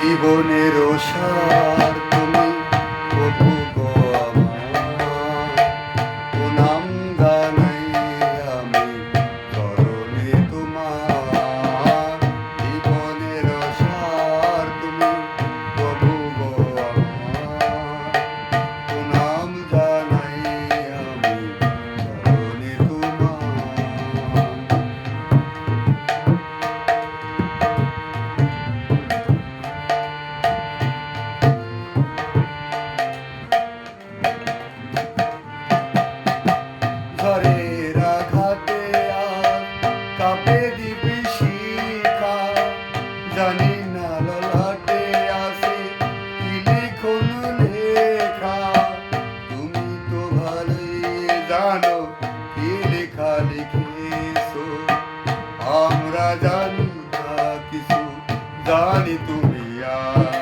জীবনের সার তুমি প্রভু গো আমার, প্রণাম জানাই আমি চরণে তোমার। জীবনের সার তুমি প্রভু গো আমার, প্রণাম জানাই আমি চরণে তোমার। ঝড়ের আঘাতে আর কাঁপে দিবি শিখা, জানি না ললাটে আসে কি লিখন লেখা। তুমি তো ভালোই জানো কি লেখা লিখেছো, আমরা জানি না কিছু, জানি তুমি আর